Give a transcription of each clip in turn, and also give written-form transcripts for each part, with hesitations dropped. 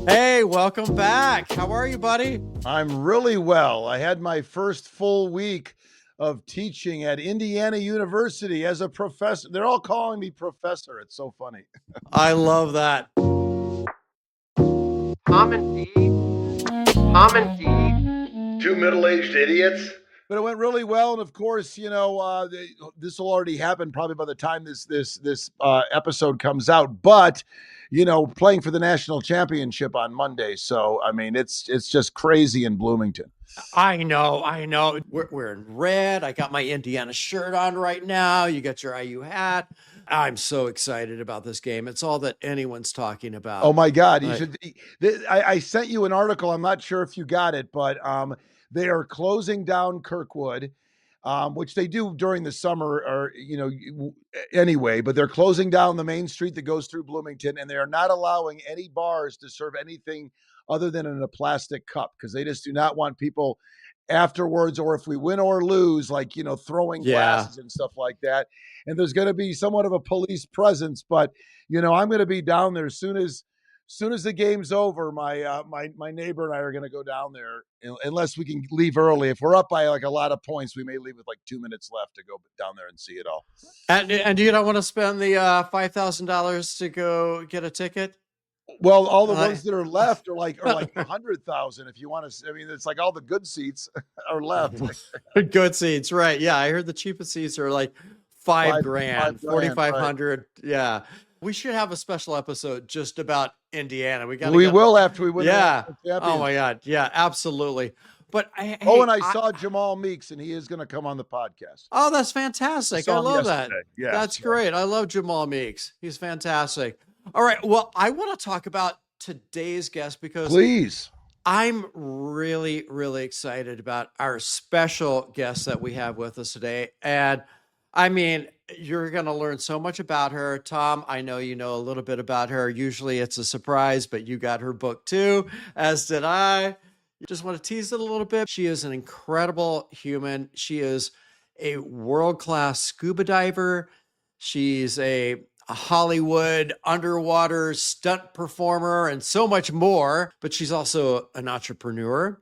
Hey, welcome back. How are you, buddy? I'm really well. I had my first full week of teaching at Indiana University as a professor. They're all calling me professor. It's so funny. I love that. Tom and Dee. Two middle-aged idiots. But it went really well, and of course, this will already happen probably by the time this episode comes out. But playing for the national championship on Monday, so I mean, it's just crazy in Bloomington. I know. We're in red. I got my Indiana shirt on right now. You got your IU hat. I'm so excited about this game. It's all that anyone's talking about. Oh my God! You should. I sent you an article. I'm not sure if you got it, but they are closing down Kirkwood, which they do during the summer, or anyway. But they're closing down the main street that goes through Bloomington, and they are not allowing any bars to serve anything other than in a plastic cup, because they just do not want people afterwards, or if we win or lose, like throwing glasses and stuff like that. And there's going to be somewhat of a police presence, but I'm going to be down there as soon as the game's over. My neighbor and I are going to go down there, unless we can leave early. If we're up by like a lot of points, we may leave with like 2 minutes left to go down there and see it all. And you don't want to spend the $5,000 to go get a ticket? Well, all the ones that are left are like 100,000. If you want to, I mean, it's like all the good seats are left. Good seats, right? Yeah, I heard the cheapest seats are like $5,000, 4,500. Right. Yeah, we should have a special episode just about Indiana. We will after we win. Yeah. Oh my God. Yeah, absolutely. But I saw Jamal Meeks, and he is going to come on the podcast. Oh, that's fantastic! I love that. Yeah, that's great. I love Jamal Meeks. He's fantastic. All right. Well, I want to talk about today's guest because please. I'm really, really excited about our special guest that we have with us today. And I mean, you're going to learn so much about her. Tom, I know you know a little bit about her. Usually it's a surprise, but you got her book too, as did I. Just want to tease it a little bit. She is an incredible human. She is a world-class scuba diver. She's a Hollywood underwater stunt performer and so much more, but she's also an entrepreneur.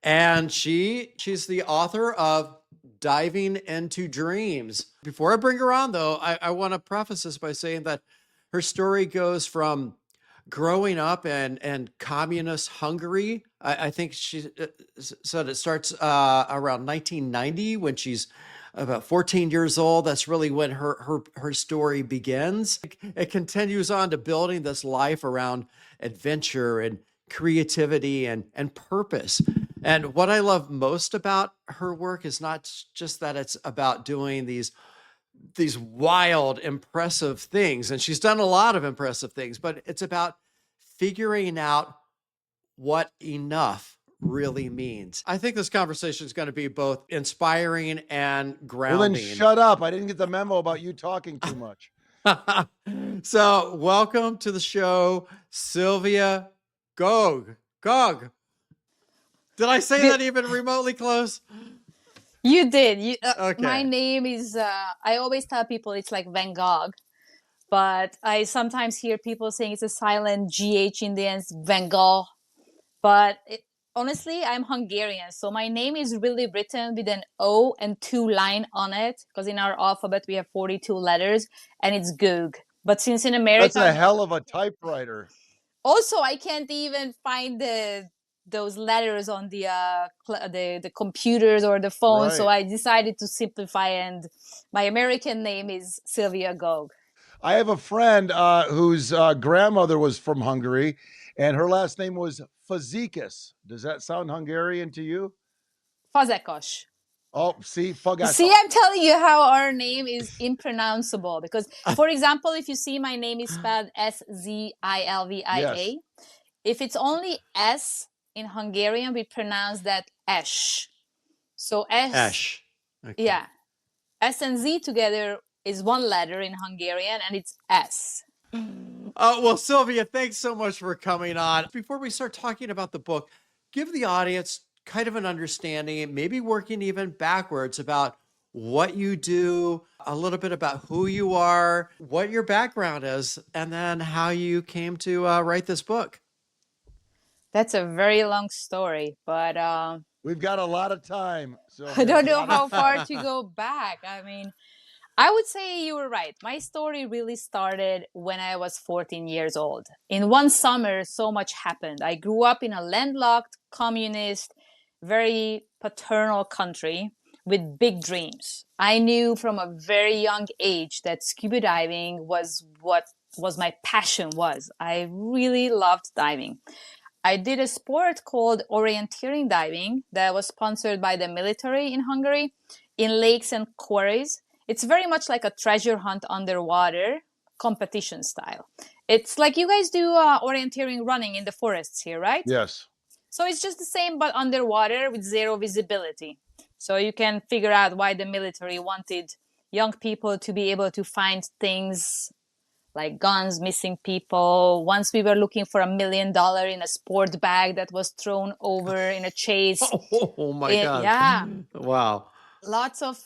And she's the author of Diving into Dreams. Before I bring her on, though, I want to preface this by saying that her story goes from growing up in communist Hungary. I think she said it starts around 1990 when she's about 14 years old. That's really when her story begins. It continues on to building this life around adventure and creativity and purpose. And what I love most about her work is not just that it's about doing these wild, impressive things. And she's done a lot of impressive things, but it's about figuring out what enough really means. I think this conversation is going to be both inspiring and grounding. Well, then shut up. I didn't get the memo about you talking too much. So welcome to the show, Szilvia Gogh. Gogh. Did I say that even remotely close? You did. Okay. My name is, I always tell people it's like Van Gogh, but I sometimes hear people saying it's a silent GH in the end, Van Gogh. But honestly, I'm Hungarian. So my name is really written with an O and 2 line on it, because in our alphabet, we have 42 letters, and it's Gogh. But since in America... That's a hell of a typewriter. Also, I can't even find those letters on the computers or the phone. Right. So I decided to simplify, and my American name is Szilvia Gogh. I have a friend whose grandmother was from Hungary, and her last name was Fazekas. Does that sound Hungarian to you? Fazekas. Oh, see, Fazekas. See, I'm telling you how our name is impronounceable. Because, for example, if you see my name is spelled Szilvia. Yes. If it's only S in Hungarian, we pronounce that Esh. So Esh. Okay. Yeah. S and Z together is one letter in Hungarian, and it's S. Well, Szilvia, thanks so much for coming on. Before we start talking about the book, give the audience kind of an understanding, maybe working even backwards, about what you do, a little bit about who you are, what your background is, and then how you came to write this book. That's a very long story, but We've got a lot of time. I Sylvia, don't a know lot of how far time. to go back. I mean, I would say you were right. My story really started when I was 14 years old. In one summer, so much happened. I grew up in a landlocked, communist, very paternal country with big dreams. I knew from a very young age that scuba diving was what was my passion was. I really loved diving. I did a sport called orienteering diving that was sponsored by the military in Hungary in lakes and quarries. It's very much like a treasure hunt underwater, competition style. It's like you guys do orienteering running in the forests here, right? Yes. So it's just the same but underwater with zero visibility. So you can figure out why the military wanted young people to be able to find things like guns, missing people. Once we were looking for $1 million in a sport bag that was thrown over in a chase. Oh my God. Yeah, Wow. lots of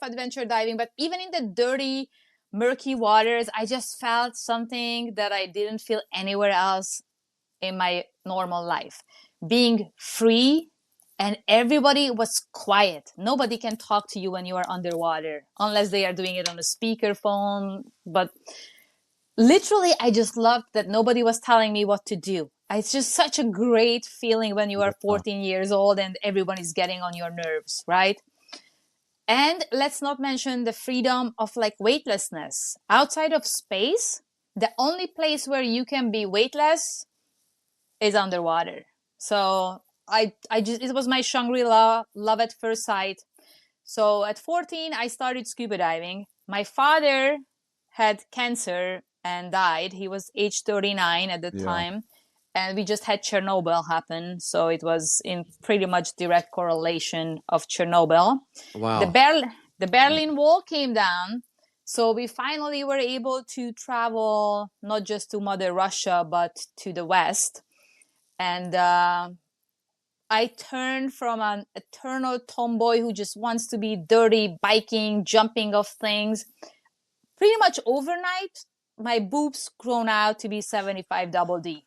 adventure diving, but even in the dirty, murky waters, I just felt something that I didn't feel anywhere else in my normal life. Being free, and everybody was quiet. Nobody can talk to you when you are underwater unless they are doing it on a speakerphone. But literally, I just loved that nobody was telling me what to do. It's just such a great feeling when you are 14 years old and everyone is getting on your nerves, right? And let's not mention the freedom of like weightlessness. Outside of space, the only place where you can be weightless is underwater. So I just, it was my Shangri-La, love at first sight. So at 14, I started scuba diving. My father had cancer and died. He was age 39 at the time. And we just had Chernobyl happen. So it was in pretty much direct correlation of Chernobyl. Wow. The Berlin Wall came down. So we finally were able to travel not just to Mother Russia, but to the West. And I turned from an eternal tomboy who just wants to be dirty, biking, jumping off things. Pretty much overnight, my boobs grown out to be 75 double D.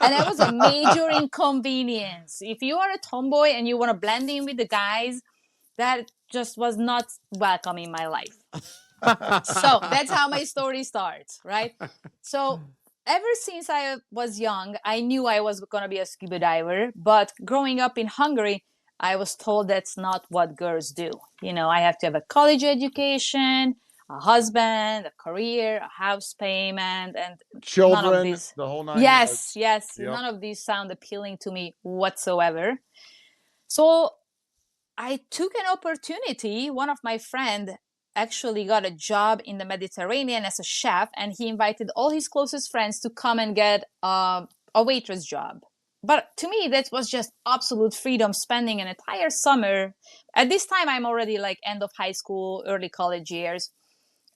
And that was a major inconvenience. If you are a tomboy and you want to blend in with the guys, that just was not welcome in my life. So that's how my story starts, right? So ever since I was young, I knew I was going to be a scuba diver. But growing up in Hungary, I was told that's not what girls do. You know, I have to have a college education, a husband, a career, a house payment, and Children, none of these. the whole nine yards. Yes. Yep. None of these sound appealing to me whatsoever. So I took an opportunity. One of my friends actually got a job in the Mediterranean as a chef, and he invited all his closest friends to come and get a waitress job. But to me, that was just absolute freedom, spending an entire summer. At this time, I'm already like end of high school, early college years.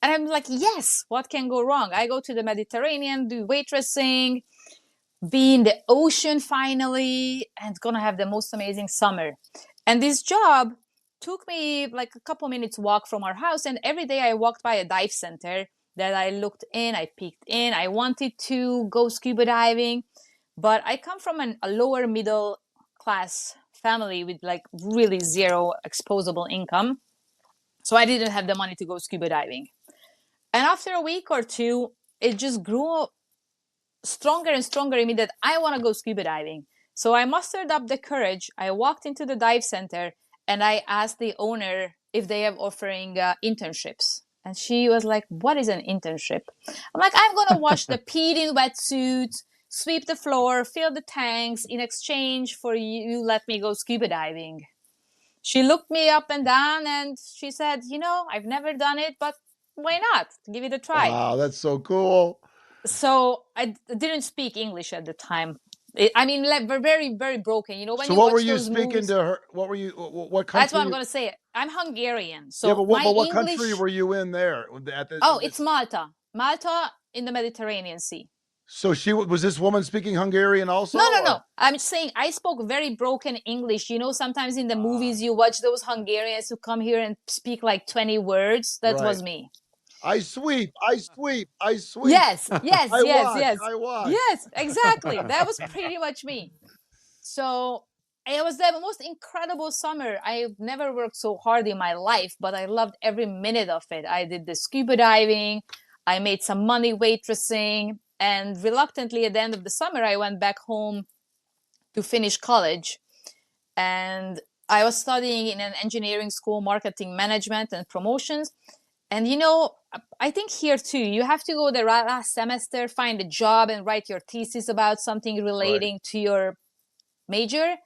And I'm like, yes, what can go wrong? I go to the Mediterranean, do waitressing, be in the ocean finally, and gonna have the most amazing summer. And this job took me like a couple minutes walk from our house. And every day I walked by a dive center that I looked in, I peeked in. I wanted to go scuba diving, but I come from a lower middle class family with like really zero exposable income. So I didn't have the money to go scuba diving. And after a week or two, it just grew stronger and stronger in me that I want to go scuba diving. So I mustered up the courage. I walked into the dive center and I asked the owner if they have offering internships. And she was like, what is an internship? I'm like, I'm going to wash the peed in wetsuits, sweep the floor, fill the tanks. In exchange for you let me go scuba diving. She looked me up and down and she said, you know, I've never done it, but why not? Give it a try. Wow, that's so cool. So I didn't speak English at the time. I mean, like, very, very broken. You know, when So you what watch were you those speaking movies, to her? What were you? What country? that's what I'm going to say. I'm Hungarian. So Yeah, but my what English. country were you in there? It's Malta. Malta in the Mediterranean Sea. So was this woman speaking Hungarian also? No. I'm saying I spoke very broken English. You know, sometimes in the movies you watch those Hungarians who come here and speak like 20 words. That was me. I sweep, I sweep, I sweep. Yes, yes, I yes, wash, yes. I wash. Yes, exactly. That was pretty much me. So it was the most incredible summer. I've never worked so hard in my life, but I loved every minute of it. I did the scuba diving, I made some money waitressing, and reluctantly at the end of the summer, I went back home to finish college. And I was studying in an engineering school, marketing management and promotions. And I think here too, you have to go the last semester, find a job, and write your thesis about something Right. relating to your major.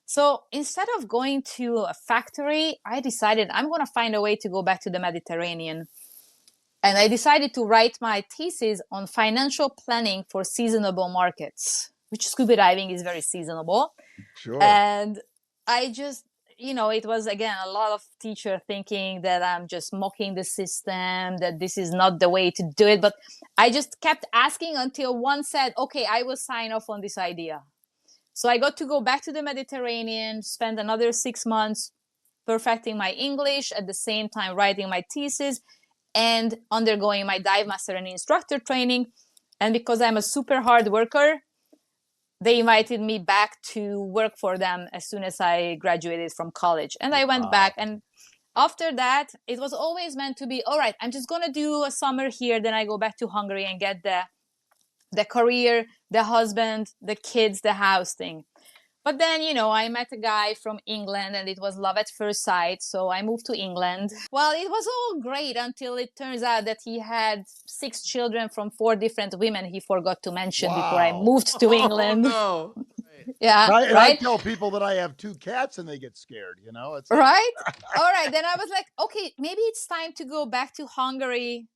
So instead of going to a factory, I decided I'm going to find a way to go back to the Mediterranean. And I decided to write my thesis on financial planning for seasonable markets, which scuba diving is very seasonable. Sure. And I just, it was again a lot of teacher thinking that I'm just mocking the system, that this is not the way to do it. But I just kept asking until one said, okay, I will sign off on this idea. So I got to go back to the Mediterranean, spend another 6 months perfecting my English, at the same time writing my thesis and undergoing my dive master and instructor training. And because I'm a super hard worker, they invited me back to work for them as soon as I graduated from college. And I went back. And after that, it was always meant to be, all right, I'm just going to do a summer here. Then I go back to Hungary and get the career, the husband, the kids, the house thing. But then, I met a guy from England and it was love at first sight. So I moved to England. Well, it was all great until it turns out that he had 6 children from 4 different women he forgot to mention before I Wow. moved to England. Oh, no. Right. Yeah, And I right? tell people that I have 2 cats and they get scared, It's like, Right? All right. Then I was like, okay, maybe it's time to go back to Hungary.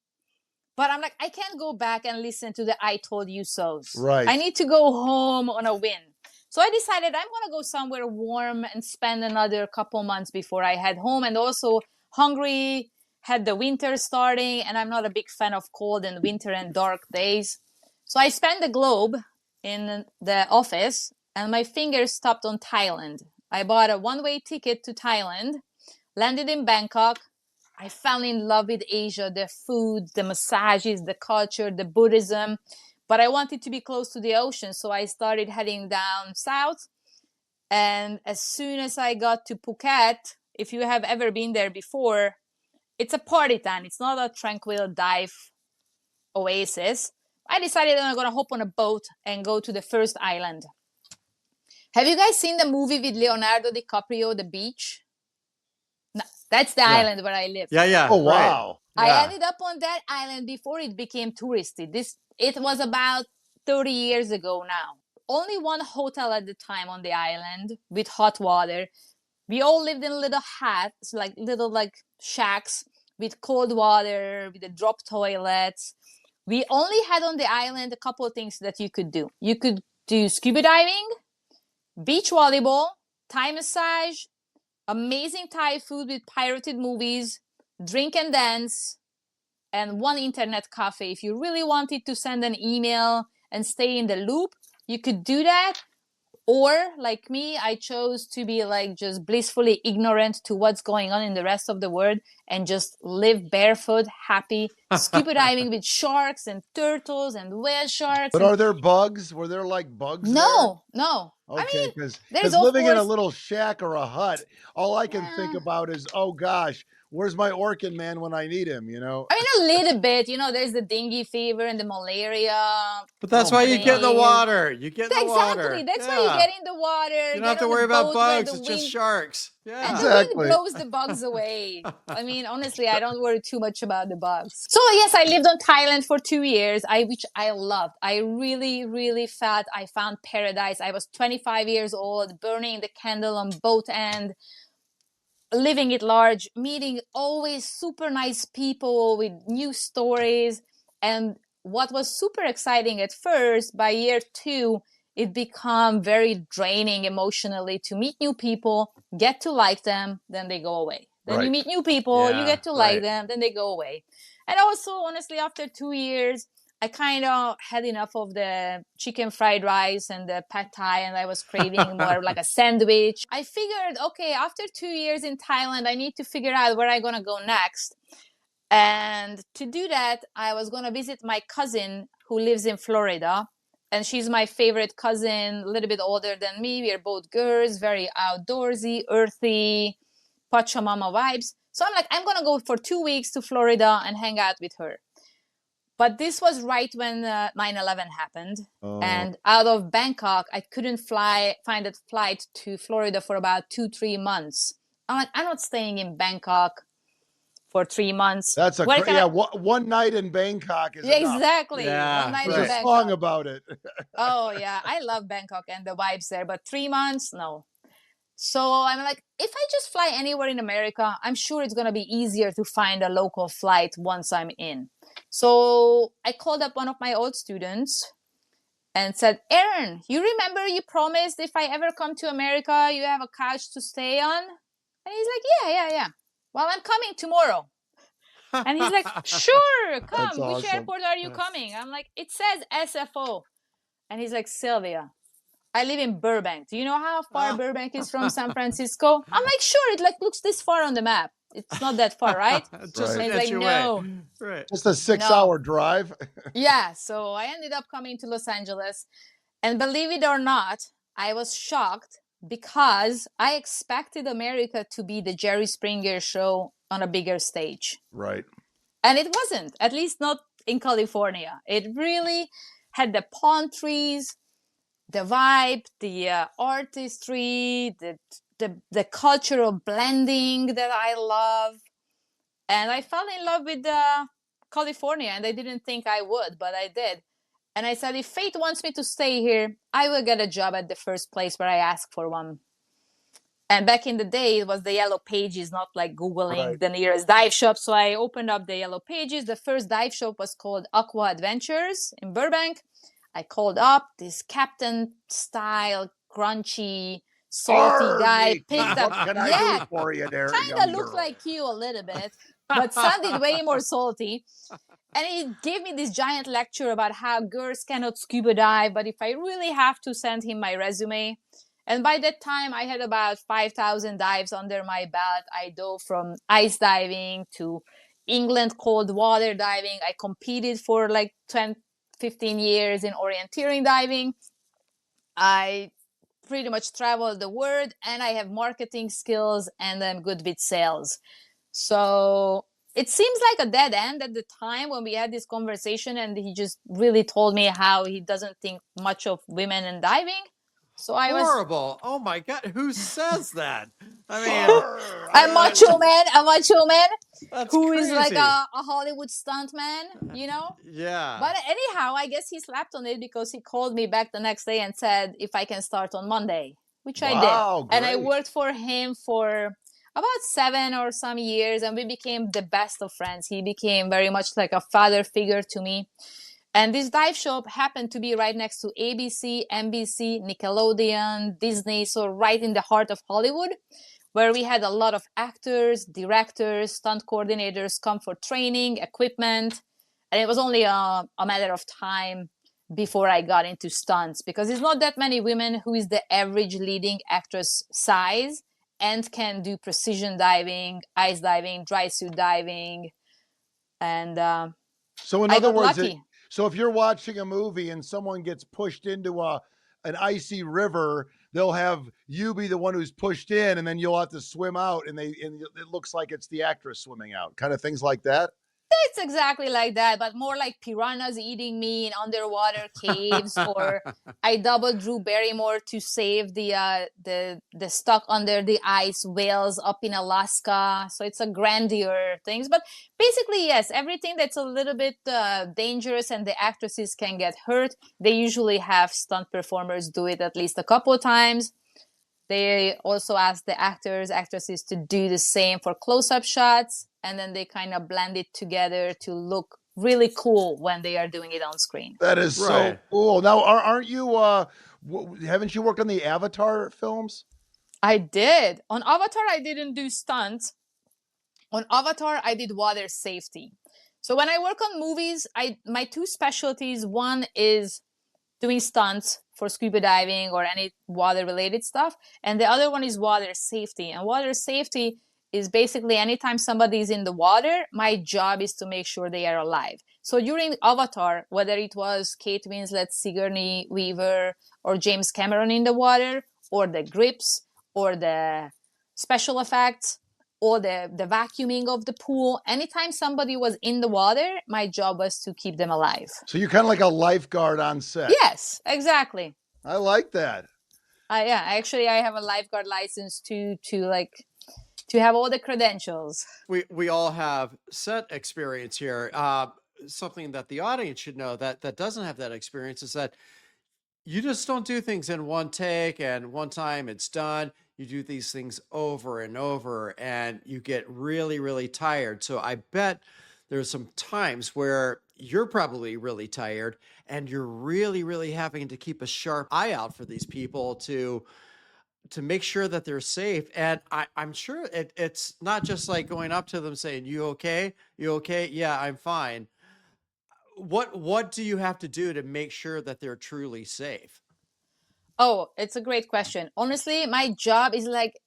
But I'm like, I can't go back and listen to the I told you so's. right. I need to go home on a win. So I decided I'm going to go somewhere warm and spend another couple months before I head home. And also, Hungary had the winter starting, and I'm not a big fan of cold and winter and dark days. So I spent the globe in the office, and my fingers stopped on Thailand. I bought a one-way ticket to Thailand, landed in Bangkok. I fell in love with Asia, the food, the massages, the culture, the Buddhism. But I wanted to be close to the ocean, so I started heading down south. And as soon as I got to Phuket, if you have ever been there before, it's a party town. It's not a tranquil dive oasis. I decided I'm going to hop on a boat and go to the first island. Have you guys seen the movie with Leonardo DiCaprio, The Beach? No, that's the island where I live. Yeah, yeah. Oh, right. wow. I Yeah. ended up on that island before it became touristy. It was about 30 years ago now. Only one hotel at the time on the island with hot water. We all lived in little huts, like little shacks with cold water, with the drop toilets. We only had on the island a couple of things that you could do. You could do scuba diving, beach volleyball, Thai massage, amazing Thai food with pirated movies, drink and dance, and one internet cafe. If you really wanted to send an email and stay in the loop, you could do that. Or like me, I chose to be just blissfully ignorant to what's going on in the rest of the world and just live barefoot, happy, scuba diving with sharks and turtles and whale sharks. But are there bugs? Were there bugs there? No. I Okay, mean, because there's of living in a course. little shack or a hut, all I can think Yeah. about is, oh gosh, where's my Orkin man when I need him? I mean, a little bit. There's the dengue fever and the malaria. But that's why you get in the thing. water. You get in the water. Exactly. That's why you get in the water. You don't have to worry about bugs. It's just sharks. And Yeah. the Exactly. wind blows the bugs away. I mean, honestly, I don't worry too much about the bugs. So yes, I lived on Thailand for 2 years, which I loved. I really, really felt I found paradise. I was 25 years old, burning the candle on both ends, living it large, meeting always super nice people with new stories. And what was super exciting at first, by year 2, it became very draining emotionally to meet new people, get to like them, then they go away. Then you Right. meet new people, you Yeah, get to like right. them, then they go away. And also, honestly, after 2 years, I kind of had enough of the chicken fried rice and the pad thai, and I was craving more like a sandwich. I figured, okay, after 2 years in Thailand, I need to figure out where I'm going to go next. And to do that, I was going to visit my cousin who lives in Florida. And she's my favorite cousin, a little bit older than me. We are both girls, very outdoorsy, earthy, Pachamama vibes. So I'm like, I'm going to go for 2 weeks to Florida and hang out with her. But this was right when 9/11 happened. Oh. And out of Bangkok, I couldn't find a flight to Florida for about 2-3 months. I'm like, I'm not staying in Bangkok for 3 months. That's Where can I- one night in Bangkok is Yeah, enough. exactly. Yeah, One night There's in a Bangkok. song about it. Oh yeah, I love Bangkok and the vibes there, but 3 months, no. So I'm like, if I just fly anywhere in America, I'm sure it's gonna be easier to find a local flight once I'm in. So I called up one of my old students and said, Aaron, you remember you promised if I ever come to America, you have a couch to stay on? And he's like, yeah. Well, I'm coming tomorrow. And he's like, sure, come. That's Which awesome. airport are you coming? I'm like, it says SFO. And he's like, Szilvia, I live in Burbank. Do you know how far Burbank is from San Francisco? I'm like, sure, it looks this far on the map. It's not that far, right? Just Right. an And he's inch like, away. no. Right. Just a 6-hour drive. Yeah, so I ended up coming to Los Angeles. And believe it or not, I was shocked because I expected America to be the Jerry Springer show on a bigger stage. Right. And it wasn't, at least not in California. It really had the palm trees, the vibe, the artistry, the cultural blending that I love. And I fell in love with California, and I didn't think I would, but I did. And I said, if fate wants me to stay here, I will get a job at the first place where I ask for one. And back in the day, it was the Yellow Pages, not like Googling the nearest dive shop. So I opened up the Yellow Pages. The first dive shop was called Aqua Adventures in Burbank. I called up this captain style, crunchy, salty guy. Picked up, What can I do for you there? kind of looked like you a little bit, but sounded way more salty. And he gave me this giant lecture about how girls cannot scuba dive, but if I really have to, send him my resume. And by that time, I had about 5,000 dives under my belt. I dove from ice diving to England cold water diving. I competed for like 15 years in orienteering diving. I pretty much traveled the world, and I have marketing skills, and I'm good with sales. So it seems like a dead end at the time when we had this conversation, and he just really told me how he doesn't think much of women in diving. So I was Horrible. Oh my God. Who says that? I mean, a macho man that's who crazy. is like a Hollywood stunt man, you know? Yeah. But anyhow, I guess he slapped on it because he called me back the next day and said if I can start on Monday, which I Wow, did. And I great. worked for him for about 7 or some years, and we became the best of friends. He became very much like a father figure to me. And this dive shop happened to be right next to ABC, NBC, Nickelodeon, Disney, so right in the heart of Hollywood, where we had a lot of actors, directors, stunt coordinators come for training, equipment. And it was only a matter of time before I got into stunts, because it's not that many women who is the average leading actress size and can do precision diving, ice diving, dry suit diving. And So in I other got words, lucky. so if you're watching a movie and someone gets pushed into an icy river, they'll have you be the one who's pushed in, and then you'll have to swim out, and it looks like it's the actress swimming out, kind of things like that. It's exactly like that, but more like piranhas eating me in underwater caves, or I double Drew Barrymore to save the stuck under the ice whales up in Alaska. So it's a grandeur things, but basically yes, everything that's a little bit dangerous and the actresses can get hurt, they usually have stunt performers do it at least a couple of times. They also ask the actors, actresses to do the same for close-up shots, and then they kind of blend it together to look really cool when they are doing it on screen. That is so Right. cool. Now, aren't you? Haven't you worked on the Avatar films? I did. On Avatar, I didn't do stunts. On Avatar, I did water safety. So when I work on movies, my two specialties, one is doing stunts for scuba diving or any water related stuff, and the other one is water safety. And water safety is basically anytime somebody is in the water, my job is to make sure they are alive. So during Avatar, whether it was Kate Winslet, Sigourney Weaver, or James Cameron in the water, or the grips, or the special effects, or the vacuuming of the pool, anytime somebody was in the water, my job was to keep them alive. So you're kind of like a lifeguard on set. Yes, exactly. I like that. Yeah, actually, I have a lifeguard license to have all the credentials. We all have set experience here. Something that the audience should know that doesn't have that experience is that you just don't do things in one take and one time it's done. You do these things over and over and you get really, really tired. So I bet there's some times where you're probably really tired and you're really, really having to keep a sharp eye out for these people to make sure that they're safe. And I'm sure it's not just like going up to them saying, "You okay? You okay? Yeah, I'm fine." What do you have to do to make sure that they're truly safe? Oh, it's a great question. Honestly, my job is like,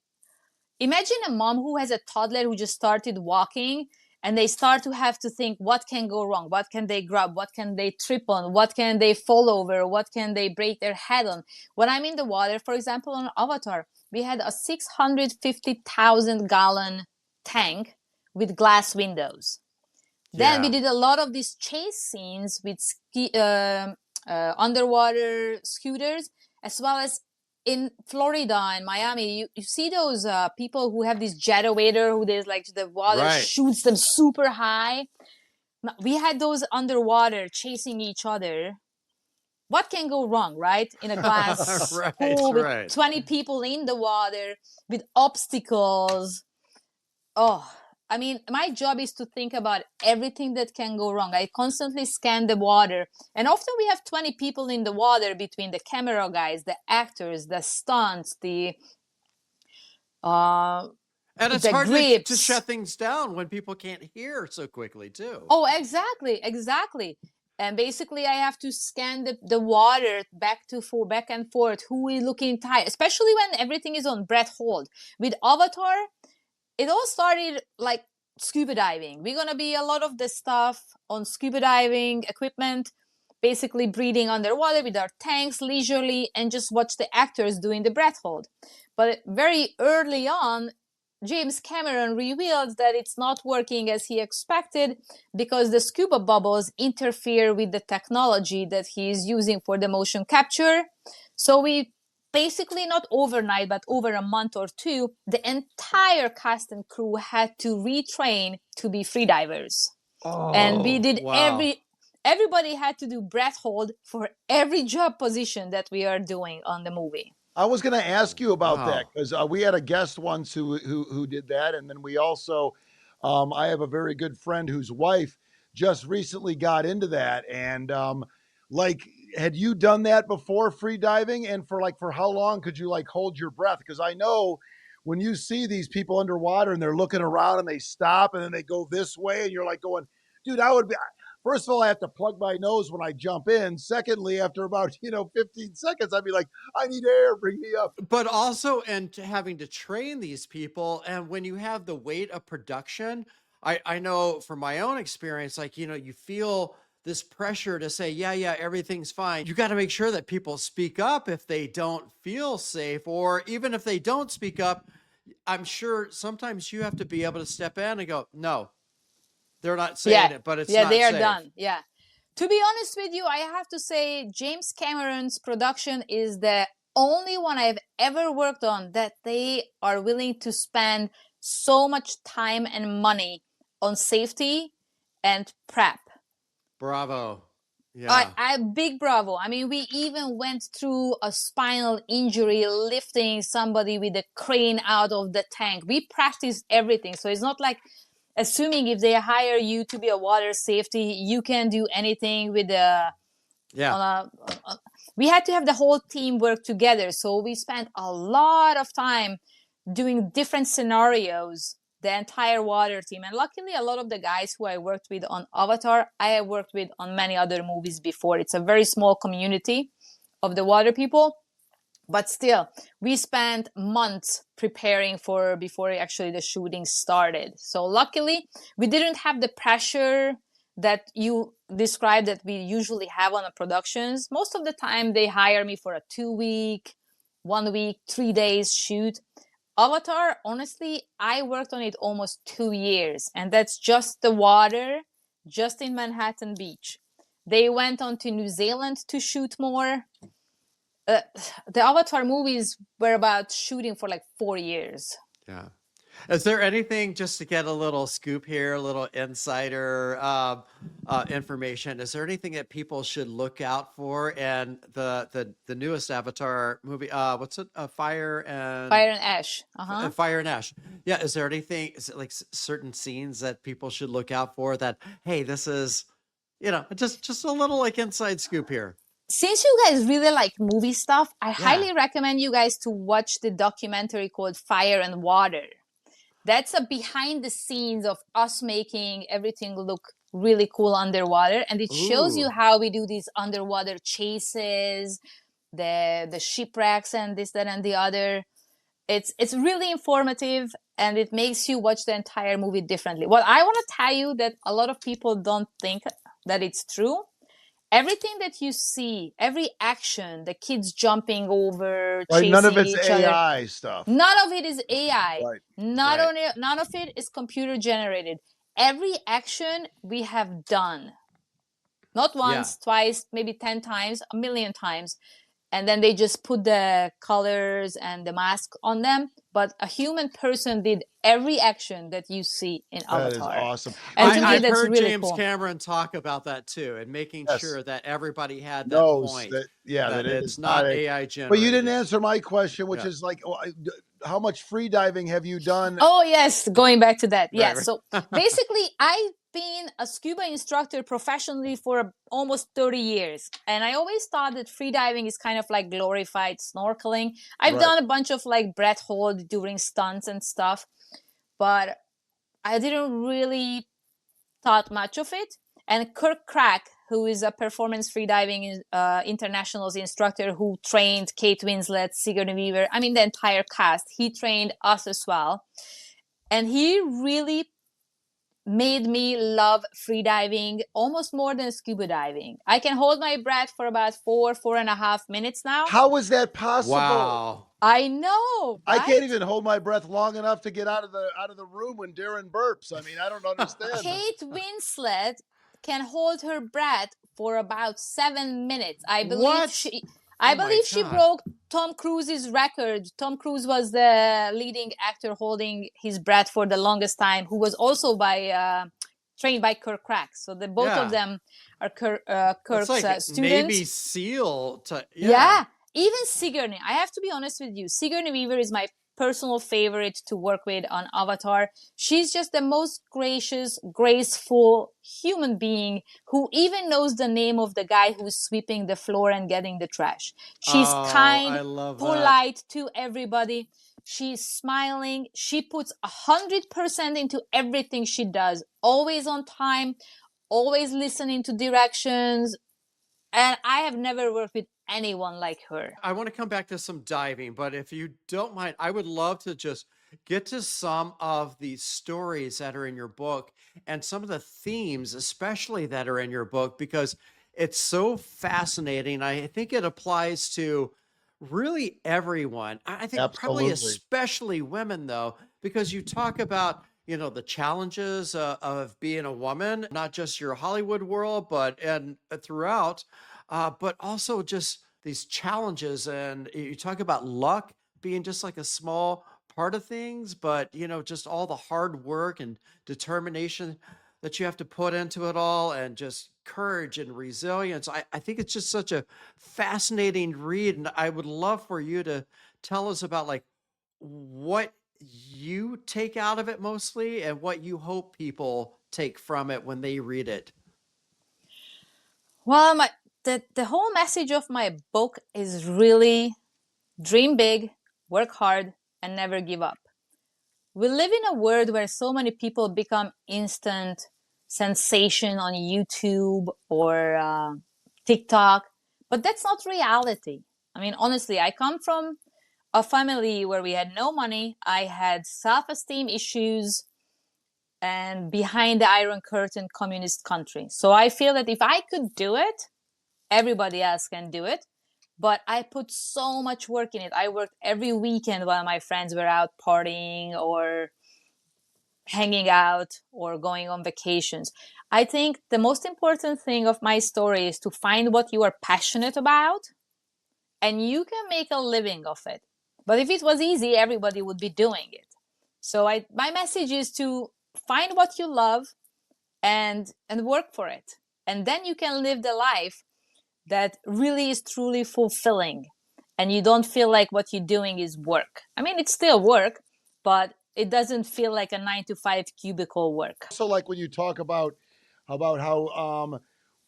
imagine a mom who has a toddler who just started walking and they start to have to think, what can go wrong? What can they grab? What can they trip on? What can they fall over? What can they break their head on? When I'm in the water, for example, on Avatar, we had a 650,000 gallon tank with glass windows. Then we did a lot of these chase scenes with underwater scooters, as well as in Florida and Miami. You see those people who have this jet elevator who there's like the water shoots them super high. We had those underwater chasing each other. What can go wrong, right? In a glass pool with 20 people in the water with obstacles. Oh, I mean, my job is to think about everything that can go wrong. I constantly scan the water. And often we have 20 people in the water between the camera guys, the actors, the stunts, and it's the hard grips. to shut things down when people can't hear so quickly, too. Oh, exactly. And basically, I have to scan the water back and forth. Who is looking tired, especially when everything is on breath hold. With Avatar, it all started like scuba diving. We're going to be a lot of the stuff on scuba diving equipment, basically breathing underwater with our tanks leisurely and just watch the actors doing the breath hold. But very early on, James Cameron revealed that it's not working as he expected because the scuba bubbles interfere with the technology that he is using for the motion capture. So we basically, not overnight, but over a month or two, the entire cast and crew had to retrain to be freedivers. And we did everybody had to do breath hold for every job position that we are doing on the movie. I was going to ask you about that because we had a guest once who did that, and then we also, I have a very good friend whose wife just recently got into that, and like, had you done that before, free diving? And for how long could you like hold your breath? Because I know when you see these people underwater and they're looking around and they stop and then they go this way, and you're like going, dude, I would be. First of all, I have to plug my nose when I jump in. Secondly, after about 15 seconds, I'd be like, I need air, bring me up. But also, and having to train these people, and when you have the weight of production, I know from my own experience, like you feel this pressure to say, yeah, everything's fine. You got to make sure that people speak up if they don't feel safe, or even if they don't speak up, I'm sure sometimes you have to be able to step in and go, no. They're not saying it, but it's not they are safe. done. Yeah. To be honest with you, I have to say James Cameron's production is the only one I've ever worked on that they are willing to spend so much time and money on safety and prep. Bravo. Yeah. I big bravo. I mean, we even went through a spinal injury lifting somebody with a crane out of the tank. We practiced everything. So it's not like assuming if they hire you to be a water safety, you can do anything with we had to have the whole team work together. So we spent a lot of time doing different scenarios, the entire water team. And luckily, a lot of the guys who I worked with on Avatar, I have worked with on many other movies before. It's a very small community of the water people. But still, we spent months preparing for before actually the shooting started. So luckily, we didn't have the pressure that you described that we usually have on the productions. Most of the time, they hire me for a 2 week, 1 week, 3 days shoot. Avatar, honestly, I worked on it almost 2 years, and that's just the water, just in Manhattan Beach. They went on to New Zealand to shoot more. uh, the Avatar movies were about shooting for like 4 years. Yeah. Is there anything, just to get a little scoop here, a little insider information? Is there anything that people should look out for in the newest Avatar movie? What's it? Fire and Ash. Fire and Ash. Yeah. Is there anything? Is it like certain scenes that people should look out for? That, hey, this is, just a little like inside scoop here. Since you guys really like movie stuff, I Yeah. highly recommend you guys to watch the documentary called Fire and Water. That's a behind the scenes of us making everything look really cool underwater, and it shows you Ooh. how we do these underwater chases, the shipwrecks, and this, that, and the other. It's really informative, and it makes you watch the entire movie differently. What I want to tell you that a lot of people don't think that it's true. Everything that you see, every action, the kids jumping over, Right, none of chasing it's each other, AI stuff. none of it is AI. Right. None of it is computer generated. Every action we have done, not once, twice, maybe 10 times, a million times. And then they just put the colors and the mask on them. But a human person did every action that you see in That is Avatar. awesome. And to me, I've that's heard really James cool. Cameron talk about that too, and making Yes. sure that everybody had that Knows point that, yeah, that that it it's is not not AI But you didn't generated. answer my question, which Yeah. is like, how much free diving have you done? Oh, yes. Going back to that. Right, Yes. right. So basically, I've been a scuba instructor professionally for almost 30 years. And I always thought that freediving is kind of like glorified snorkeling. I've Right. done a bunch of like breath hold during stunts and stuff, but I didn't really thought much of it. And Kirk Crack, who is a performance freediving internationals instructor who trained Kate Winslet, Sigourney Weaver, I mean the entire cast, he trained us as well. And he really made me love freediving almost more than scuba diving. I can hold my breath for about 4.5 minutes now. How is that possible? Wow. I know, I right? can't even hold my breath long enough to get out of the room when Darren burps. I mean, I don't understand. Kate Winslet can hold her breath for about 7 minutes. I believe What? she Oh my she God. broke Tom Cruise's record. Tom Cruise was the leading actor holding his breath for the longest time, who was also trained by Kirk Crack. So the both Yeah. of them are It's Kirk's like students. Navy SEAL to, Yeah, even Sigourney. I have to be honest with you. Sigourney Weaver is my personal favorite to work with on Avatar. She's just the most gracious, graceful human being who even knows the name of the guy who's sweeping the floor and getting the trash. She's Oh, kind, I love that. polite to everybody. She's smiling. She puts 100% into everything she does. Always on time, always listening to directions. And I have never worked with anyone like her. I want to come back to some diving, but if you don't mind, I would love to just get to some of the stories that are in your book and some of the themes, especially that are in your book, because it's so fascinating. I think it applies to really everyone. I think probably Absolutely. especially women, though, because you talk about, the challenges of being a woman, not just your Hollywood world, but and throughout, but also just these challenges. And you talk about luck being just like a small part of things, but just all the hard work and determination that you have to put into it all, and just courage and resilience. I think it's just such a fascinating read. And I would love for you to tell us about like what you take out of it mostly, and what you hope people take from it when they read it. Well, the whole message of my book is really dream big, work hard, and never give up. We live in a world where so many people become instant sensation on YouTube or TikTok, but that's not reality. I mean, honestly, I come from a family where we had no money. I had self-esteem issues and behind the Iron Curtain communist country. So I feel that if I could do it, everybody else can do it. But I put so much work in it. I worked every weekend while my friends were out partying or hanging out or going on vacations. I think the most important thing of my story is to find what you are passionate about, and you can make a living of it. But if it was easy, everybody would be doing it. So my message is to find what you love and work for it. And then you can live the life that really is truly fulfilling. And you don't feel like what you're doing is work. I mean, it's still work, but it doesn't feel like a 9-to-5 cubicle work. Also, like when you talk about how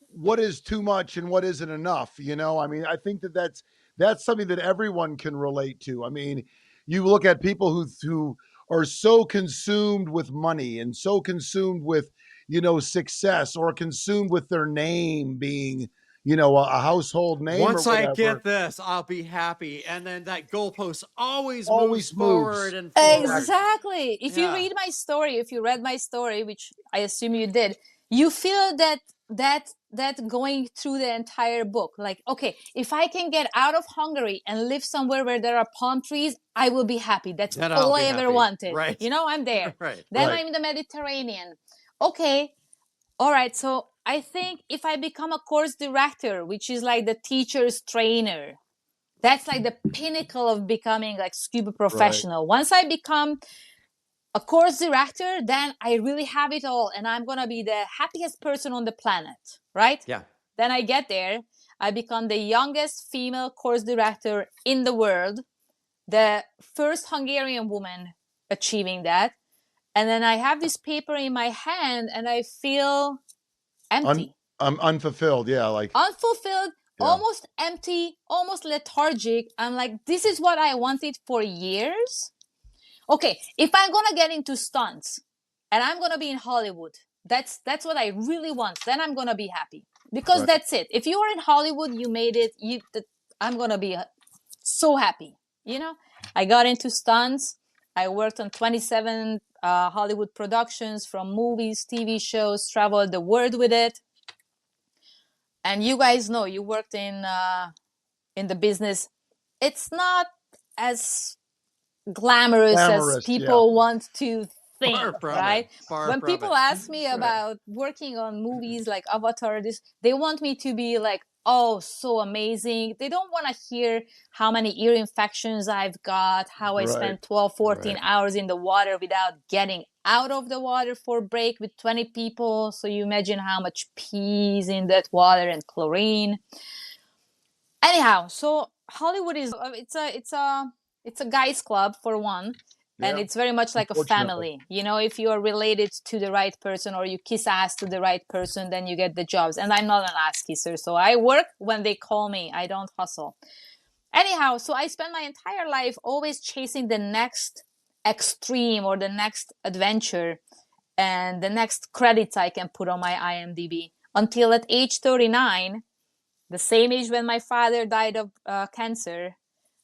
what is too much and what isn't enough, you know, I mean, I think that's something that everyone can relate to. I mean, you look at people who are so consumed with money and so consumed with, you know, success, or consumed with their name being, you know, a household name. Once or I whatever. get this, I'll be happy. And then that goalpost always Always moves forward moves. and forward. Exactly. If you Yeah. read my story, if you read my story, which I assume you did, you feel that going through the entire book. Like, okay, if I can get out of Hungary and live somewhere where there are palm trees, I will be happy. That's Then I'll all be I ever happy. wanted. Right. You know, I'm there. Right. Then Right. I'm in the Mediterranean. Okay. All right. So I think if I become a course director, which is like the teacher's trainer, that's like the pinnacle of becoming like scuba professional. Once I become a course director, then I really have it all, and I'm gonna be the happiest person on the planet, right? Yeah. Then I get there, I become the youngest female course director in the world, the first Hungarian woman achieving that, and then I have this paper in my hand, and I feel empty, Unfulfilled. Yeah. Like, unfulfilled, yeah. almost empty, almost lethargic. I'm like, this is what I wanted for years. Okay, if I'm gonna get into stunts and I'm gonna be in Hollywood, that's what I really want. Then I'm gonna be happy, because Right. that's it. If you are in Hollywood, you made it. I'm gonna be so happy. You know, I got into stunts. I worked on 27 Hollywood productions, from movies, TV shows, traveled the world with it. And you guys know, you worked in the business. It's not as glamorous as people want to think, Far from right? it. Far When from people it. ask me about working on movies like Avatar, they want me to be like, oh, so amazing. They don't want to hear how many ear infections I've got, how I Right. spent 12, 14 Right. hours in the water without getting out of the water for a break with 20 people. So you imagine how much pee is in that water and chlorine. Anyhow, so Hollywood is it's a guys club for one, and Yeah. it's very much like a Unfortunately. family. You know, if you are related to the right person, or you kiss ass to the right person, then you get the jobs. And I'm not an ass kisser, so I work when they call me. I don't hustle. Anyhow, so I spent my entire life always chasing the next extreme or the next adventure and the next credits I can put on my IMDb, until at age 39, the same age when my father died of cancer,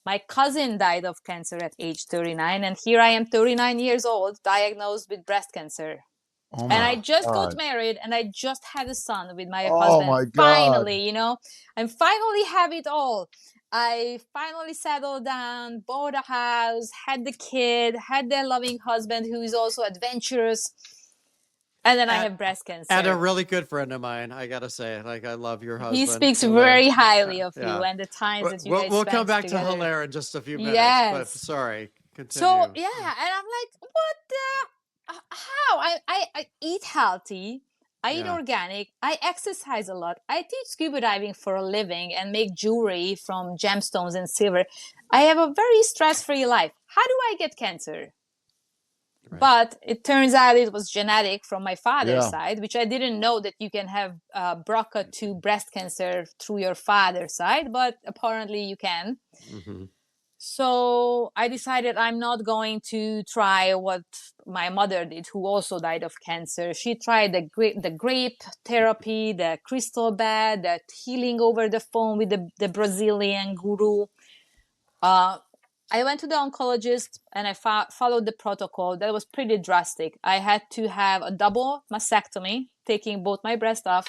my cousin died of cancer at age 39, and here I am, 39 years old, diagnosed with breast cancer. Oh And I my just God. got married, and I just had a son with my Oh husband. my God. Finally, you know, I finally have it all. I finally settled down, bought a house, had the kid, had the loving husband who is also adventurous. And then I have breast cancer. And a really good friend of mine, I gotta say. Like, I love your husband. He speaks Hilaire. very highly of Yeah. you and the times that you guys We'll spent come back together. to Hilaire in just a few minutes. Yes. But sorry, continue. So yeah, and I'm like, what the? How? I eat healthy. I eat Yeah. organic. I exercise a lot. I teach scuba diving for a living and make jewelry from gemstones and silver. I have a very stress-free life. How do I get cancer? Right. But it turns out it was genetic from my father's Yeah. side, which I didn't know, that you can have BRCA2 breast cancer through your father's side, but apparently you can. Mhm. So I decided I'm not going to try what my mother did, who also died of cancer. She tried the grape therapy, the crystal bath, the healing over the phone with the Brazilian guru. I went to the oncologist and I followed the protocol. That was pretty drastic. I had to have a double mastectomy, taking both my breasts off.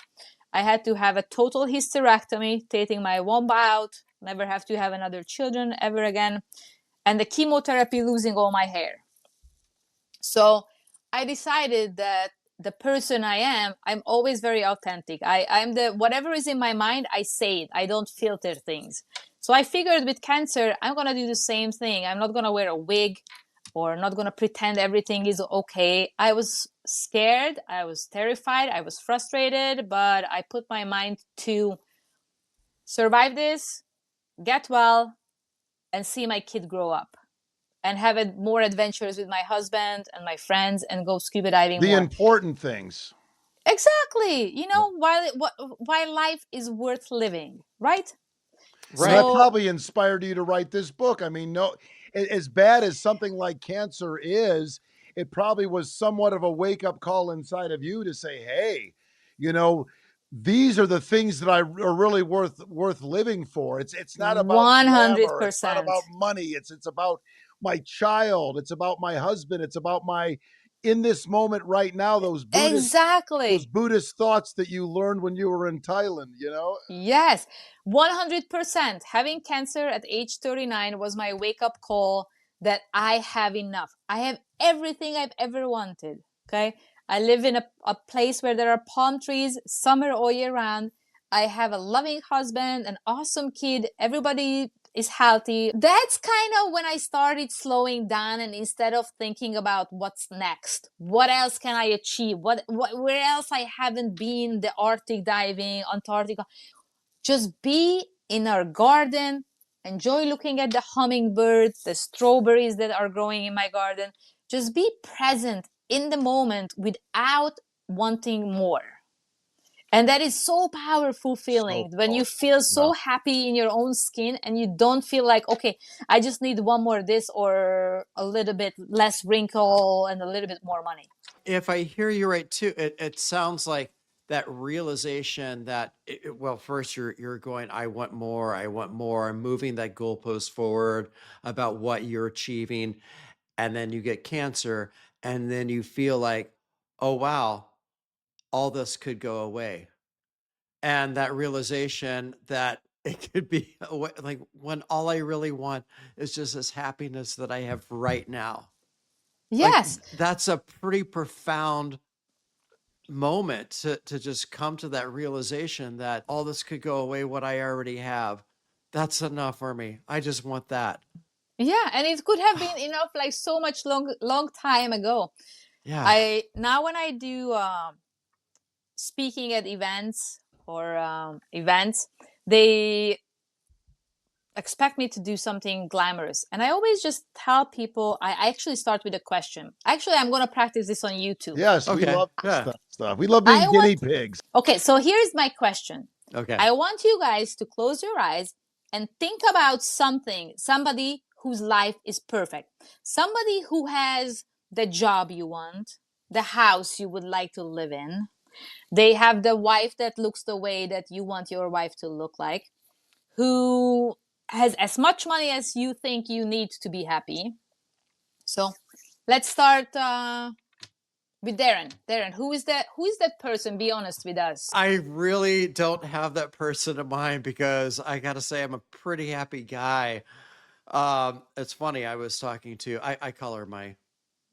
I had to have a total hysterectomy, taking my womb out, never have to have another children ever again, and the chemotherapy, losing all my hair. So I decided that the person I am, I'm always very authentic. I'm the whatever is in my mind, I say it. I don't filter things. So I figured with cancer, I'm gonna do the same thing. I'm not gonna wear a wig or not gonna pretend everything is okay. I was scared, I was terrified, I was frustrated, but I put my mind to survive this, get well, and see my kid grow up and have more adventures with my husband and my friends and go scuba diving The more. important things. Exactly. You know, why life is worth living, right? And that So probably inspired you to write this book. I mean, no, as bad as something like cancer is, it probably was somewhat of a wake up call inside of you to say, hey, you know, these are the things that are really worth living for. It's not about glamour. It's not 100%. about money. It's about my child. It's about my husband. It's about my in this moment right now, those Exactly. Buddhist thoughts that you learned when you were in Thailand, Yes, 100%. Having cancer at age 39 was my wake up call that I have enough. I have everything I've ever wanted. Okay. I live in a place where there are palm trees, summer all year round. I have a loving husband, an awesome kid. Everybody is healthy. That's kind of when I started slowing down, and instead of thinking about what's next, what else can I achieve? Where else I haven't been, the Arctic diving, Antarctica, just be in our garden, enjoy looking at the hummingbirds, the strawberries that are growing in my garden. Just be present in the moment without wanting more. And that is so powerful feeling when you feel so happy in your own skin and you don't feel like, okay, I just need one more this or a little bit less wrinkle and a little bit more money. If I hear you right too, it sounds like that realization that well, first you're going, I want more, I'm moving that goalpost forward about what you're achieving, and then you get cancer, and then you feel like, oh wow, all this could go away. And that realization that it could be like when all I really want is just this happiness that I have right now. Like Yes. that's a pretty profound moment to just come to that realization that all this could go away, what I already have. That's enough for me. I just want that. Yeah, and it could have been enough like so much long time ago. Yeah. Now when I do speaking at events or events, they expect me to do something glamorous, and I always just tell people, I actually start with a question. Actually, I'm going to practice this on YouTube. Yes, we Okay. love Yeah. this stuff. We love being guinea pigs. Okay, so here's my question. Okay. I want you guys to close your eyes and think about somebody whose life is perfect, somebody who has the job you want, the house you would like to live in. They have the wife that looks the way that you want your wife to look like, who has as much money as you think you need to be happy. So let's start with Darren. Darren, who is that person? Be honest with us. I really don't have that person in mind because I got to say I'm a pretty happy guy. It's funny. I was talking to, I call her my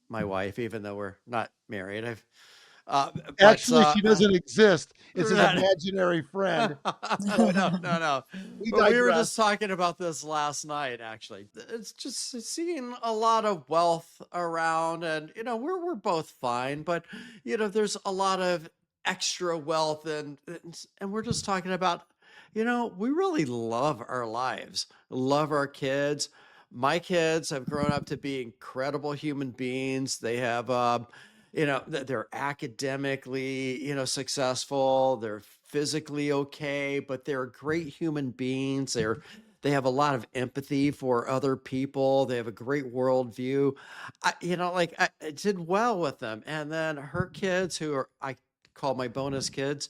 wife, even though we're not married. Actually, she doesn't exist. It's an imaginary friend. No. We But we were digress. just talking about this last night, actually. It's just seeing a lot of wealth around, and we're both fine, but there's a lot of extra wealth, and we're just talking about, we really love our lives, love our kids. My kids have grown up to be incredible human beings. They have they're academically, successful, they're physically okay, but they're great human beings. They have a lot of empathy for other people. They have a great worldview. I did well with them. And then her kids, who are, I call my bonus kids,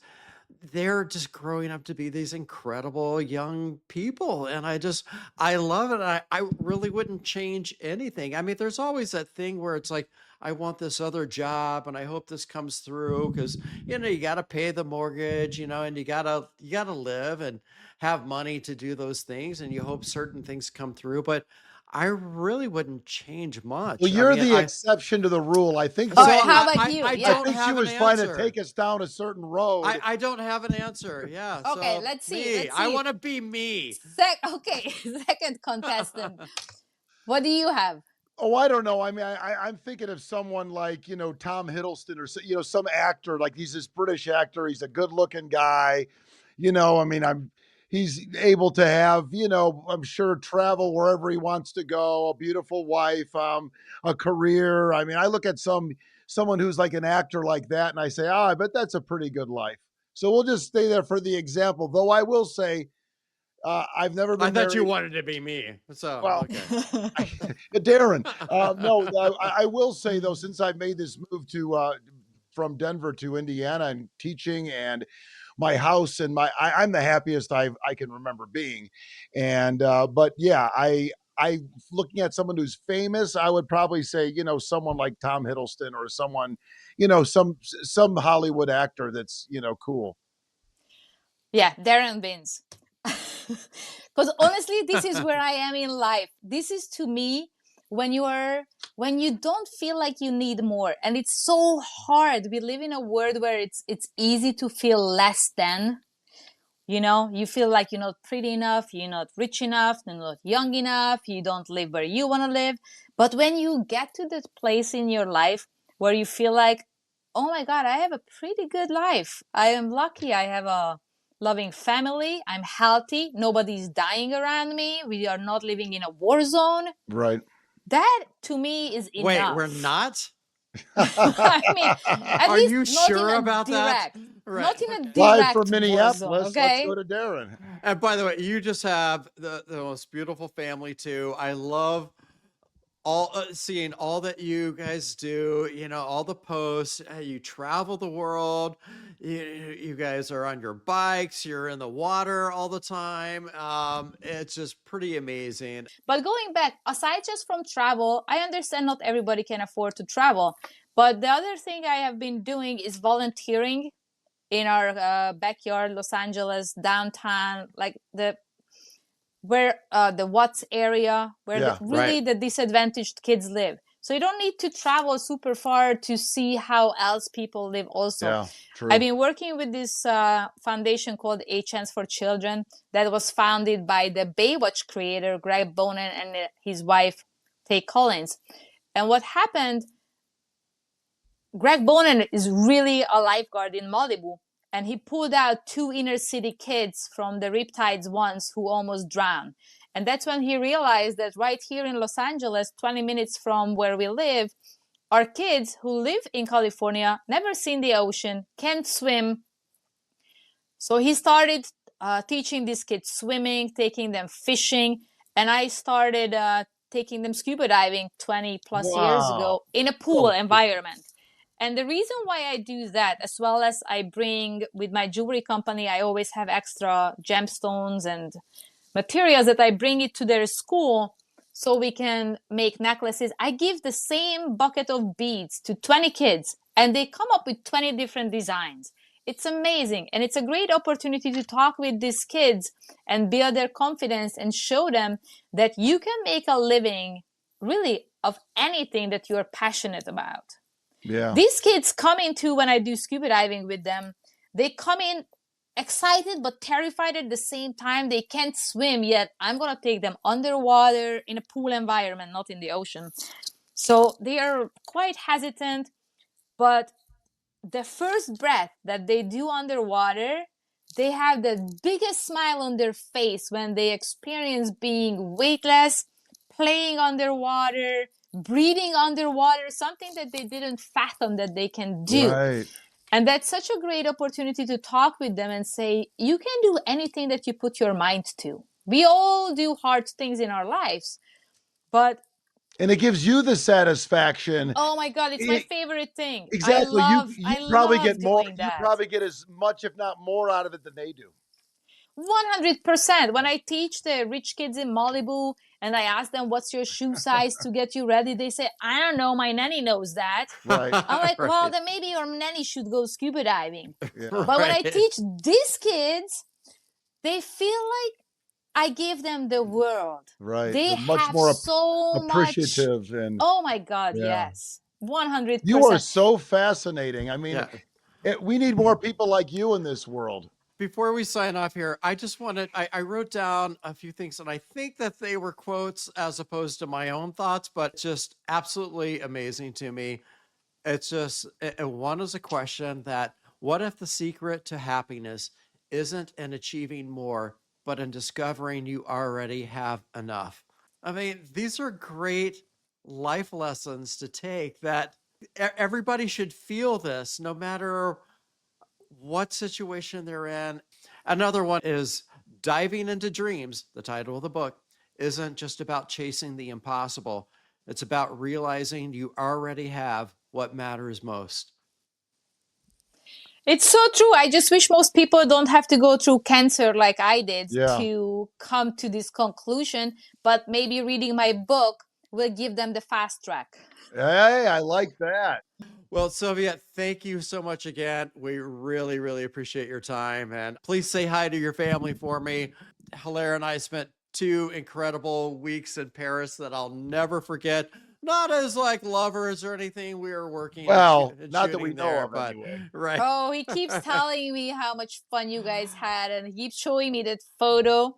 they're just growing up to be these incredible young people. And I love it. I really wouldn't change anything. I mean, there's always that thing where it's like, I want this other job and I hope this comes through because, you got to pay the mortgage, and you gotta live and have money to do those things. And you hope certain things come through. But I really wouldn't change Well, much. I you're mean, the exception to the rule. I think All so right, how I, about I, you? I Yeah. I don't think she have an was trying to answer. take us down a certain road. I don't have an answer. Yeah. Okay, So let's see. me, Let's I see. want to be me. Okay, second contestant. What do you have? Oh, I don't know. I mean, I'm thinking of someone like, Tom Hiddleston or, some actor, like he's this British actor. He's a good looking guy. I mean, he's able to have, I'm sure travel wherever he wants to go, a beautiful wife, a career. I mean, I look at someone who's like an actor like that and I say, I bet that's a pretty good life. So we'll just stay there for the example, though I will say, I've never I been thought you married. wanted to be me. So, Well, okay. Darren, no, I will say though, since I've made this move from Denver to Indiana and teaching and my house and I'm the happiest I can remember being. And, but yeah, I looking at someone who's famous, I would probably say, someone like Tom Hiddleston or someone, some Hollywood actor that's, cool. Yeah, Darren wins. Because honestly, this is where I am in life. This is to me when you don't feel like you need more, and it's so hard. We live in a world where it's easy to feel less than. You feel like you're not pretty enough, you're not rich enough, you're not young enough, you don't live where you want to live. But when you get to that place in your life where you feel like, oh my God, I have a pretty good life. I am lucky. I have a loving family. I'm healthy. Nobody's dying around me. We are not living in a war zone. Right. That to me is enough. Wait, we're not? I mean, at Are least you not sure in a about that? direct, Right. not in a Okay. Live direct from war Minneapolis. zone, Let's okay? go to Darren. And by the way, you just have the most beautiful family too. I love seeing all that you guys do, all the posts. You travel the world. You guys are on your bikes. You're in the water all the time. It's just pretty amazing. But going back, aside just from travel, I understand not everybody can afford to travel. But the other thing I have been doing is volunteering in our backyard, Los Angeles, downtown, like the Watts area where Yeah, really right. the disadvantaged kids live. So you don't need to travel super far to see how else people live also. Yeah, true. I've been working with this foundation called A Chance for Children that was founded by the Baywatch creator, Greg Bonin, and his wife, Tay Collins. And what happened, Greg Bonin is really a lifeguard in Malibu, and he pulled out 2 inner city kids from the riptides once who almost drowned. And that's when he realized that right here in Los Angeles, 20 minutes from where we live, are kids who live in California, never seen the ocean, can't swim. So he started teaching these kids swimming, taking them fishing, and I started taking them scuba diving 20 plus years ago in a pool environment. And the reason why I do that, as well as I bring with my jewelry company, I always have extra gemstones and materials that I bring it to their school so we can make necklaces. I give the same bucket of beads to 20 kids and they come up with 20 different designs. It's amazing. And it's a great opportunity to talk with these kids and build their confidence and show them that you can make a living really of anything that you're passionate about. Yeah. These kids come into, when I do scuba diving with them, they come in excited but terrified at the same time. They can't swim yet. I'm going to take them underwater in a pool environment, not in the ocean. So they are quite hesitant, but the first breath that they do underwater, they have the biggest smile on their face when they experience being weightless, playing underwater, breathing underwater, something that they didn't fathom that they can do. Right. And that's such a great opportunity to talk with them and say, you can do anything that you put your mind to. We all do hard things in our lives, but And it gives you the satisfaction. oh my God, it's my It- favorite thing. exactly. You I probably get love more. doing You that. probably get as much, if not more, out of it than they do. 100%. When I teach the rich kids in Malibu and I ask them, what's your shoe size to get you ready? They say, I don't know. My nanny knows that. Right. I'm like, well, Right. then maybe your nanny should go scuba diving. Yeah. But when I Right. teach these kids, they feel like I give them the world. Right. They They're much have more so much. appreciative and Oh my God, yeah. yes. 100%. You are so fascinating. I mean, Yeah. we need more people like you in this world. Before we sign off here, I just wanted, I wrote down a few things and I think that they were quotes as opposed to my own thoughts, but just absolutely amazing to me. It's just, one is a question that what if the secret to happiness isn't in achieving more, but in discovering you already have enough? I mean, these are great life lessons to take that everybody should feel this no matter what situation they're in. Another one is diving into dreams. The title of the book isn't just about chasing the impossible. It's about realizing you already have what matters most. It's so true. I just wish most people don't have to go through cancer like I did Yeah. to come to this conclusion, but maybe reading my book will give them the fast track. Hey, I like that. Well, Sylvia, thank you so much again. We really, really appreciate your time. And please say hi to your family for me. Hilaire and I spent 2 incredible weeks in Paris that I'll never forget. Not as like lovers or anything. We were working and Well, and not that we shooting know there, of but anyway. right. Oh, he keeps telling me how much fun you guys had, and he keeps showing me that photo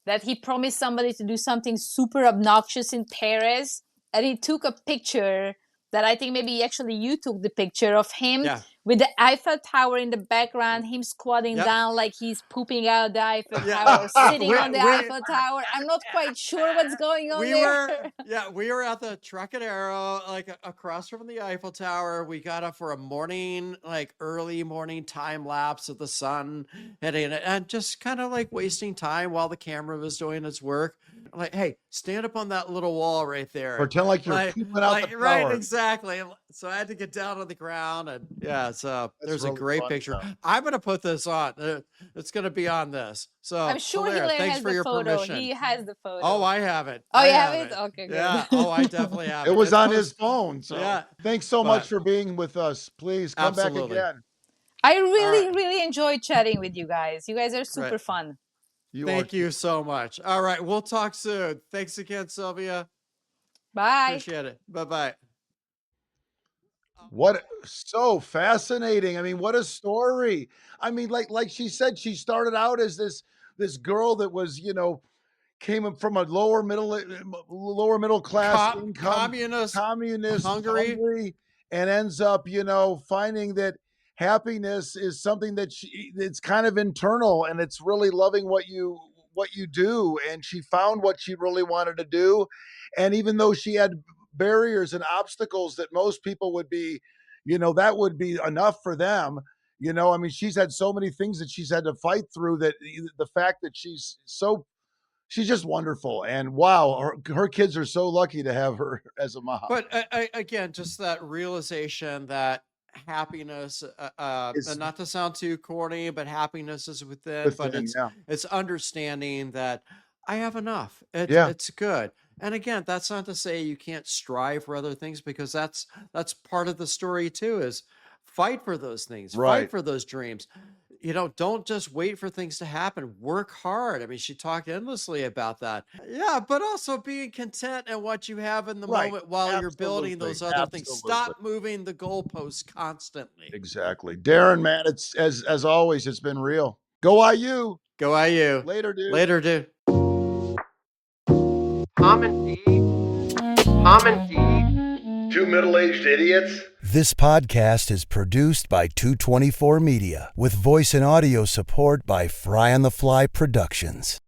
that he promised somebody to do something super obnoxious in Paris, and he took a picture that I think maybe actually you took the picture of him Yeah. with the Eiffel Tower in the background, him squatting Yep. down like he's pooping out the Eiffel Yeah. Tower, sitting We- on the we- Eiffel Tower. I'm not quite sure what's going on we there. we were at the Trocadero, like across from the Eiffel Tower. We got up for a morning, like early morning time lapse of the sun hitting it and just kind of like wasting time while the camera was doing its work. Like, hey, stand up on that little wall right there. Pretend like you're Like, pooping out the right, tower. exactly. So I had to get down on the ground and yeah, so That's there's a really great fun picture. stuff. I'm going to put this on. It's going to be on this. So I'm sure Hilaire, Hilaire thanks has for the your photo. permission. He has the photo. Oh, I have it. Oh, I you have it? Okay, good. Yeah. Oh, I definitely have it. It was It's on post- his phone. So Yeah. thanks so much But- for being with us. Please come Absolutely. back again. I really, right. really enjoyed chatting with you guys. You guys are super Right. fun. Thank you so much. All right. We'll talk soon. Thanks again, Sylvia. Bye. Appreciate it. Bye-bye. What so fascinating. I mean, what a story. I mean, like she said, she started out as this girl that was, came from a lower middle class income, Communist Hungary, and ends up, finding that happiness is something that it's kind of internal, and it's really loving what you do. And she found what she really wanted to do. And even though she had barriers and obstacles that most people would be, that would be enough for them. I mean, she's had so many things that she's had to fight through, that the fact that she's just wonderful. And wow, her kids are so lucky to have her as a mom. But again, just that realization that happiness, and not to sound too corny, but happiness is within, but it's understanding that I have enough. It's good. And again, that's not to say you can't strive for other things, because that's part of the story too, is fight for those things, fight for those dreams. Don't just wait for things to happen. Work hard. I mean, she talked endlessly about that. Yeah, but also being content in what you have in the moment while you're building those other things. Stop moving the goalposts constantly. Exactly. Darren, man, it's as always, it's been real. Go IU. Go IU. Later, dude. Later, dude. Common D. Two middle-aged idiots. This podcast is produced by 224 Media with voice and audio support by Fry on the Fly Productions.